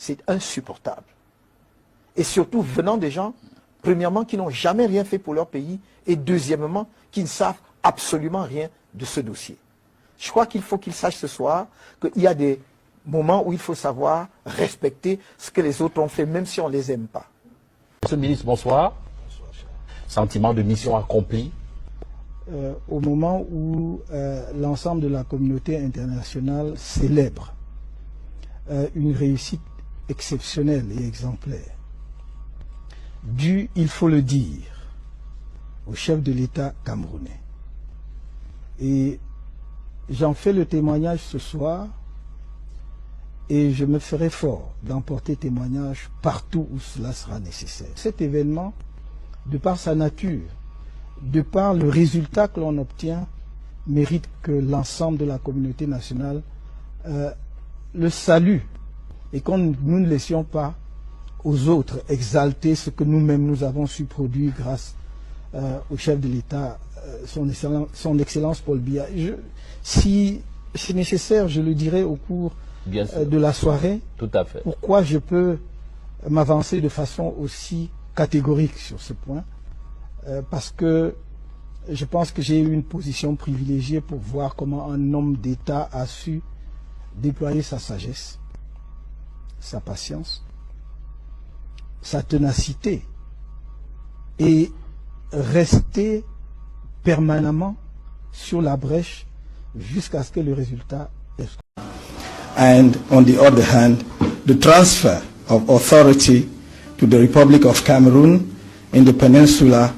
c'est insupportable. Et surtout venant des gens, premièrement, qui n'ont jamais rien fait pour leur pays, et deuxièmement, qui ne savent absolument rien de ce dossier. Je crois qu'il faut qu'ils sachent ce soir qu'il y a des moments où il faut savoir respecter ce que les autres ont fait, même si on ne les aime pas. Monsieur le ministre, bonsoir. Sentiment de mission accomplie. Au moment où l'ensemble de la communauté internationale célèbre une réussite exceptionnelle et exemplaire, dû, il faut le dire, au chef de l'État camerounais. Et j'en fais le témoignage ce soir et je me ferai fort d'emporter témoignage partout où cela sera nécessaire. Cet événement, de par sa nature, de par le résultat que l'on obtient, mérite que l'ensemble de la communauté nationale le salue et que nous ne laissions pas aux autres exalter ce que nous-mêmes nous avons su produire grâce au chef de l'État, son Excellence Paul Biya. Si c'est nécessaire, je le dirai au cours de la soirée. Tout à fait. Pourquoi je peux m'avancer de façon aussi catégorique sur ce point, parce que je pense que j'ai eu une position privilégiée pour voir comment un homme d'État a su déployer sa sagesse, sa patience, sa ténacité et rester permanemment sur la brèche jusqu'à ce que le résultat est. And on the other hand, the transfer of authority to the Republic of Cameroon in the peninsula,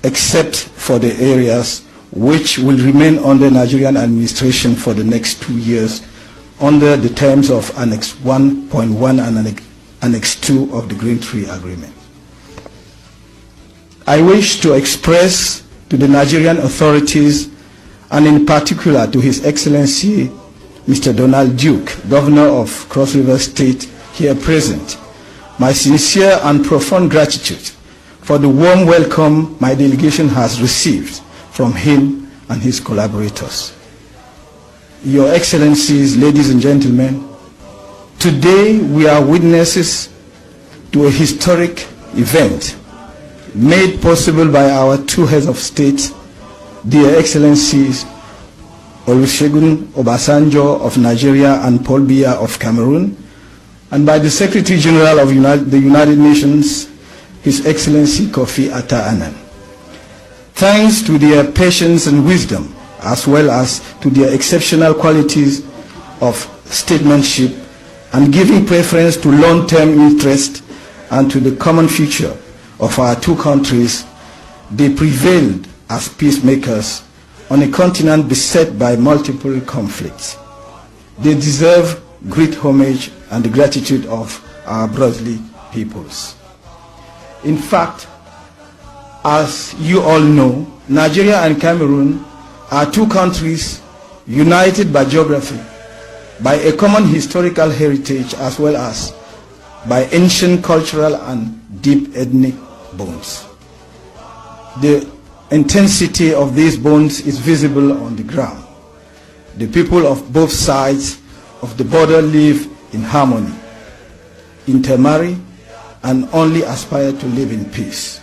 except for the areas which will remain under Nigerian administration for the next 2 years under the terms of Annex 1.1 and Annex 2 of the Green Tree Agreement. I wish to express to the Nigerian authorities, and in particular to His Excellency Mr. Donald Duke, Governor of Cross River State here present, my sincere and profound gratitude for the warm welcome my delegation has received from him and his collaborators. Your Excellencies, ladies and gentlemen, today we are witnesses to a historic event made possible by our two heads of state, dear Excellencies Olusegun Obasanjo of Nigeria and Paul Biya of Cameroon, and by the Secretary General of the United Nations, His Excellency Kofi Annan. Thanks to their patience and wisdom, as well as to their exceptional qualities of statesmanship and giving preference to long-term interest and to the common future of our two countries, they prevailed as peacemakers on a continent beset by multiple conflicts. They deserve great homage and the gratitude of our brotherly peoples. In fact, as you all know, Nigeria and Cameroon are two countries united by geography, by a common historical heritage, as well as by ancient cultural and deep ethnic bonds. The intensity of these bonds is visible on the ground. The people of both sides of the border live in harmony, intermarry, and only aspire to live in peace.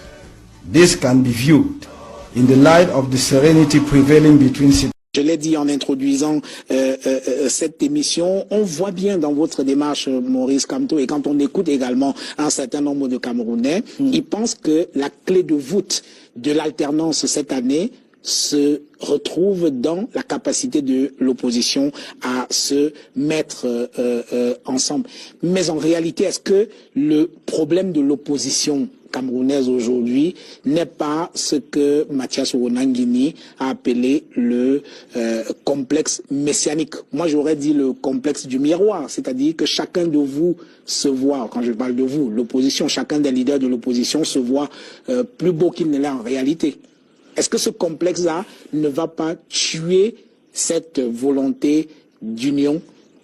This can be viewed in the light of the serenity prevailing between citizens. Je l'ai dit en introduisant cette émission, on voit bien dans votre démarche, Maurice Kamto, et quand on écoute également un certain nombre de Camerounais, ils pensent que la clé de voûte de l'alternance cette année se retrouve dans la capacité de l'opposition à se mettre ensemble. Mais en réalité, est-ce que le problème de l'opposition camerounaise aujourd'hui n'est pas ce que Mathias Ouonangini a appelé le complexe messianique. Moi, j'aurais dit le complexe du miroir, c'est-à-dire que chacun de vous se voit, quand je parle de vous, l'opposition, chacun des leaders de l'opposition se voit plus beau qu'il ne l'est en réalité. Est-ce que ce complexe-là ne va pas tuer cette volonté d'union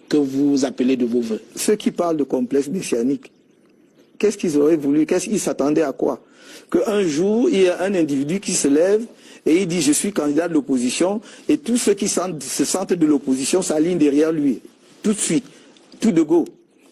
que vous appelez de vos voeux? Ceux qui parlent de complexe messianique, qu'est-ce qu'ils auraient voulu? Qu'est-ce qu'ils s'attendaient à quoi? Qu'un jour, il y a un individu qui se lève et il dit « je suis candidat de l'opposition » et tous ceux qui se sentent de l'opposition s'alignent derrière lui. Tout de suite, tout de go.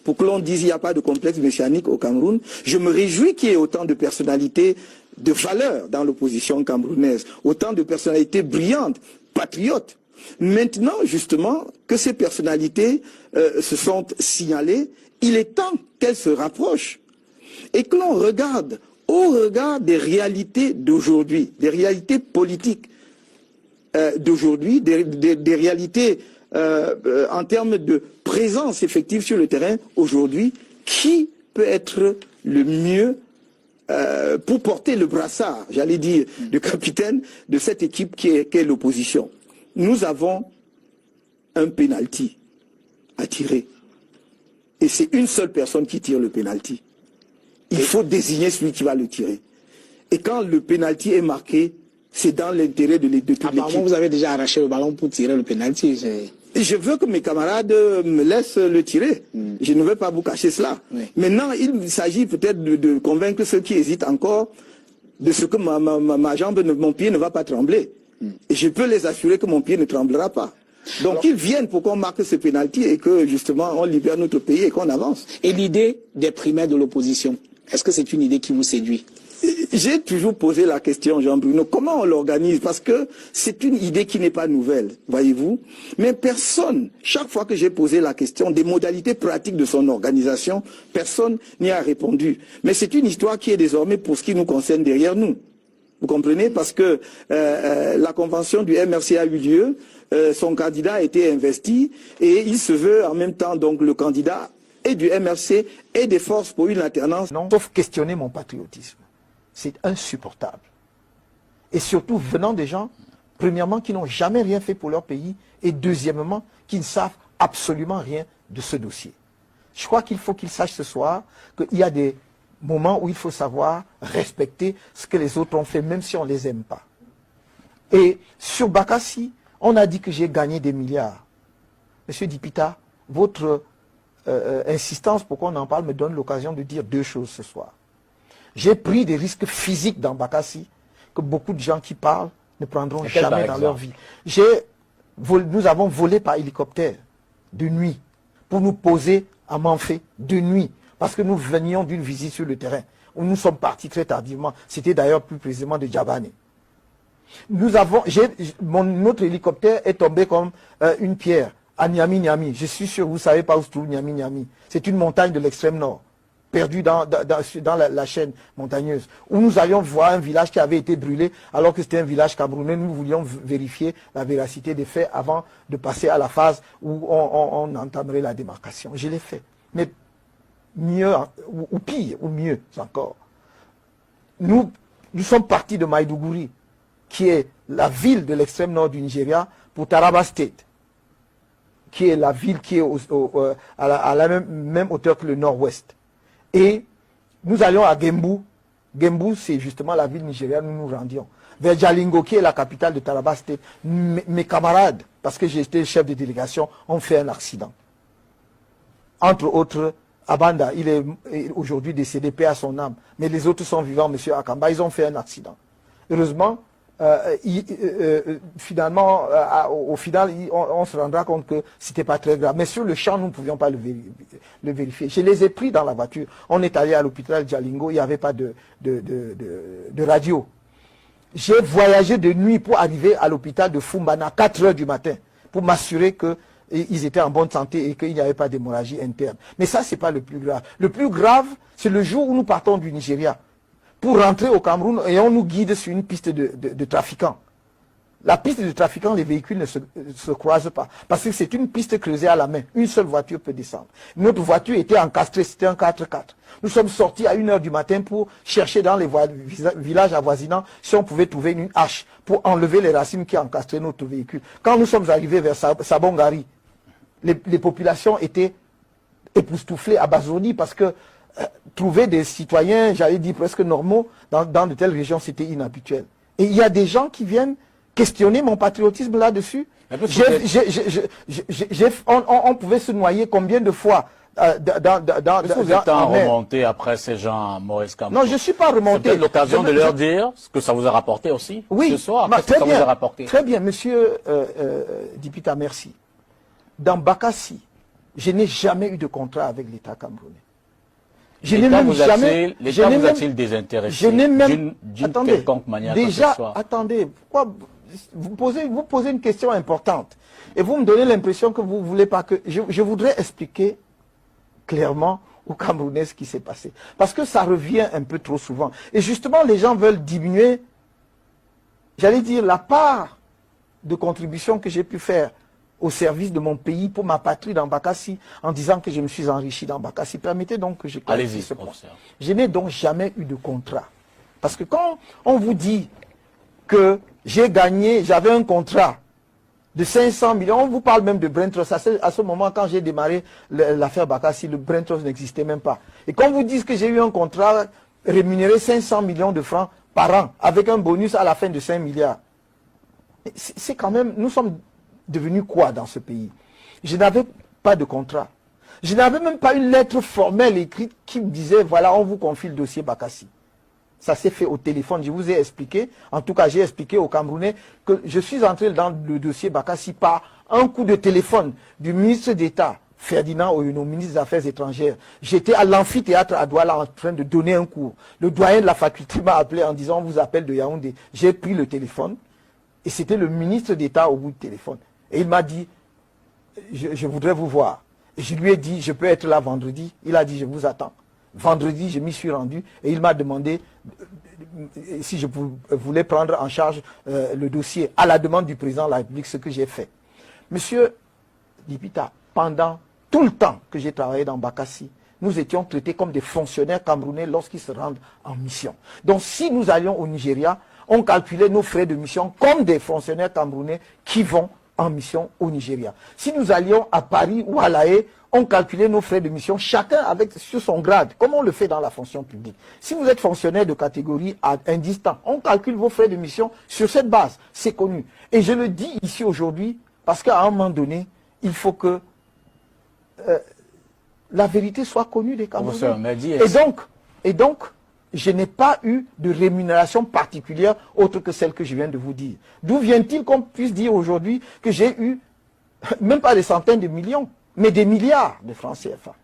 pour que l'on dise qu'il n'y a pas de complexe messianique au Cameroun. Je me réjouis qu'il y ait autant de personnalités de valeur dans l'opposition camerounaise, autant de personnalités brillantes, patriotes. Maintenant, justement, que ces personnalités se sont signalées, il est temps qu'elles se rapprochent et que l'on regarde au regard des réalités d'aujourd'hui, des réalités politiques d'aujourd'hui, des réalités en termes de présence effective sur le terrain aujourd'hui, qui peut être le mieux pour porter le brassard, j'allais dire, de capitaine de cette équipe qui est l'opposition. Nous avons un pénalty à tirer. Et c'est une seule personne qui tire le pénalty. Il faut désigner celui qui va le tirer. Et quand le pénalty est marqué, c'est dans l'intérêt de toute l'équipe. Apparemment, vous avez déjà arraché le ballon pour tirer le pénalty. Je veux que mes camarades me laissent le tirer. Je ne veux pas vous cacher cela. Oui. Maintenant, il s'agit peut-être de convaincre ceux qui hésitent encore de ce que ma jambe, mon pied ne va pas trembler. Et je peux les assurer que mon pied ne tremblera pas. Donc qu'ils viennent pour qu'on marque ce pénalty et que justement on libère notre pays et qu'on avance. Et l'idée des primaires de l'opposition, est-ce que c'est une idée qui vous séduit? J'ai toujours posé la question, Jean-Bruno, comment on l'organise? Parce que c'est une idée qui n'est pas nouvelle, voyez-vous. Mais personne, chaque fois que j'ai posé la question des modalités pratiques de son organisation, personne n'y a répondu. Mais c'est une histoire qui est désormais, pour ce qui nous concerne, derrière nous. Vous comprenez? Parce que la convention du MRC a eu lieu, son candidat a été investi, et il se veut en même temps donc le candidat et du MRC et des forces pour une alternance. Non, sauf questionner mon patriotisme. C'est insupportable. Et surtout venant des gens, premièrement, qui n'ont jamais rien fait pour leur pays, et deuxièmement, qui ne savent absolument rien de ce dossier. Je crois qu'il faut qu'ils sachent ce soir qu'il y a des moments où il faut savoir respecter ce que les autres ont fait, même si on ne les aime pas. Et sur Bakassi, on a dit que j'ai gagné des milliards. Monsieur Dipita, votre insistance pour qu'on en parle me donne l'occasion de dire deux choses ce soir. J'ai pris des risques physiques dans Bakassi que beaucoup de gens qui parlent ne prendront jamais dans leur vie. Nous avons volé par hélicoptère de nuit pour nous poser à Manfé de nuit parce que nous venions d'une visite sur le terrain où nous sommes partis très tardivement. C'était d'ailleurs plus précisément de Djabane. Notre hélicoptère est tombé comme une pierre à Niamey. Je suis sûr que vous ne savez pas où se trouve Niamey. C'est une montagne de l'extrême nord, perdue dans la chaîne montagneuse, où nous allions voir un village qui avait été brûlé, alors que c'était un village camerounais. Nous voulions vérifier la véracité des faits avant de passer à la phase où on entamerait la démarcation. Je l'ai fait. Mais mieux, ou pire, ou mieux encore. Nous sommes partis de Maïdougouri, qui est la ville de l'extrême nord du Nigeria, pour Taraba State, qui est la ville qui est à la même hauteur que le nord-ouest. Et nous allions à Gembu. Gembu, c'est justement la ville nigériane où nous rendions. Vers Jalingo, qui est la capitale de Taraba State. Mes camarades, parce que j'étais chef de délégation, ont fait un accident. Entre autres, Abanda, il est aujourd'hui décédé, paix à son âme. Mais les autres sont vivants, M. Akamba, ils ont fait un accident. Heureusement, au final, on se rendra compte que c'était pas très grave. Mais sur le champ, nous ne pouvions pas le vérifier. Je les ai pris dans la voiture. On est allé à l'hôpital de Jalingo, il n'y avait pas de radio. J'ai voyagé de nuit pour arriver à l'hôpital de Fumbana à 4 h du matin pour m'assurer qu'ils étaient en bonne santé et qu'il n'y avait pas d'hémorragie interne. Mais ça, c'est pas le plus grave. Le plus grave, c'est le jour où nous partons du Nigeria pour rentrer au Cameroun et on nous guide sur une piste de trafiquants. La piste de trafiquants, les véhicules ne se croisent pas. Parce que c'est une piste creusée à la main. Une seule voiture peut descendre. Notre voiture était encastrée, c'était un 4x4. Nous sommes sortis à 1 h du matin pour chercher dans les villages avoisinants si on pouvait trouver une hache pour enlever les racines qui encastraient notre véhicule. Quand nous sommes arrivés vers Sabongari, les populations étaient époustouflées, abasourdies parce que trouver des citoyens, j'allais dire presque normaux, dans de telles régions, c'était inhabituel. Et il y a des gens qui viennent questionner mon patriotisme là-dessus. On pouvait se noyer combien de fois vous êtes remonté après ces gens, Maurice Kamto? Non, je ne suis pas remonté. C'est l'occasion de leur dire ce que ça vous a rapporté aussi ce soir. Qu'est-ce que ça vous a rapporté? Très bien, monsieur Dipita, merci. Dans Bakassi, je n'ai jamais eu de contrat avec l'État camerounais. Je n'ai L'État même jamais... L'État vous a-t-il désintéressé Je n'ai même... d'une quelconque manière déjà, que ce soit? attendez, pourquoi vous posez une question importante et vous me donnez l'impression que vous ne voulez pas que... Je voudrais expliquer clairement aux Camerounais ce qui s'est passé. Parce que ça revient un peu trop souvent. Et justement, les gens veulent diminuer, j'allais dire, la part de contribution que j'ai pu faire au service de mon pays pour ma patrie dans Bakassi, en disant que je me suis enrichi dans Bakassi. Permettez donc que je clarifie ce point. Je n'ai donc jamais eu de contrat. Parce que quand on vous dit que j'ai gagné, j'avais un contrat de 500 millions, on vous parle même de Brain Trust. À ce moment, quand j'ai démarré l'affaire Bakassi, le Brain Trust n'existait même pas. Et quand vous dites que j'ai eu un contrat rémunéré 500 millions de francs par an, avec un bonus à la fin de 5 milliards, c'est quand même, nous sommes devenus quoi dans ce pays? Je n'avais pas de contrat. Je n'avais même pas une lettre formelle écrite qui me disait, voilà, on vous confie le dossier Bakassi. Ça s'est fait au téléphone. Je vous ai expliqué, en tout cas j'ai expliqué aux Camerounais que je suis entré dans le dossier Bakassi par un coup de téléphone du ministre d'État, Ferdinand Oyono, ministre des Affaires étrangères. J'étais à l'amphithéâtre à Douala en train de donner un cours. Le doyen de la faculté m'a appelé en disant, on vous appelle de Yaoundé. J'ai pris le téléphone et c'était le ministre d'État au bout du téléphone. Et il m'a dit, je voudrais vous voir. Et je lui ai dit, je peux être là vendredi. Il a dit, je vous attends. Vendredi, je m'y suis rendu et il m'a demandé si je voulais prendre en charge le dossier à la demande du président de la République, ce que j'ai fait. Monsieur Lipita, pendant tout le temps que j'ai travaillé dans Bakassi, nous étions traités comme des fonctionnaires camerounais lorsqu'ils se rendent en mission. Donc si nous allions au Nigeria, on calculait nos frais de mission comme des fonctionnaires camerounais qui vont en mission au Nigeria. Si nous allions à Paris ou à La Haye, on calculait nos frais de mission, chacun sur son grade, comme on le fait dans la fonction publique. Si vous êtes fonctionnaire de catégorie indistinct, on calcule vos frais de mission sur cette base. C'est connu. Et je le dis ici aujourd'hui, parce qu'à un moment donné, il faut que la vérité soit connue des Camerounais. Et donc, je n'ai pas eu de rémunération particulière autre que celle que je viens de vous dire. D'où vient-il qu'on puisse dire aujourd'hui que j'ai eu, même pas des centaines de millions, mais des milliards de francs CFA?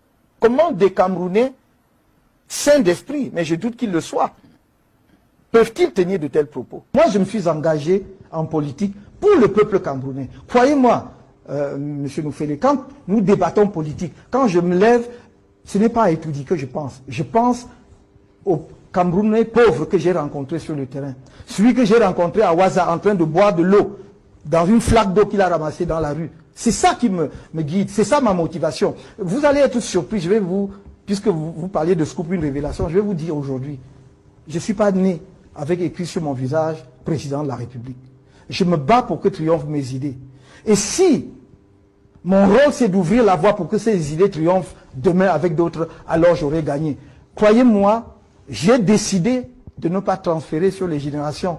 Comment des Camerounais sains d'esprit, mais je doute qu'ils le soient, peuvent-ils tenir de tels propos? Moi, je me suis engagé en politique pour le peuple camerounais. Croyez-moi, Monsieur Noufélé, quand nous débattons politique, quand je me lève, ce n'est pas à Etoudi que je pense. Je pense aux Camerounais pauvres que j'ai rencontrés sur le terrain. Celui que j'ai rencontré à Ouaza en train de boire de l'eau dans une flaque d'eau qu'il a ramassée dans la rue. C'est ça qui me guide, c'est ça ma motivation. Vous allez être surpris, je vais puisque vous parliez de scoop, une révélation, je vais vous dire aujourd'hui, je ne suis pas né avec écrit sur mon visage président de la République. Je me bats pour que triomphent mes idées. Et si mon rôle c'est d'ouvrir la voie pour que ces idées triomphent demain avec d'autres, alors j'aurai gagné. Croyez-moi, j'ai décidé de ne pas transférer sur les générations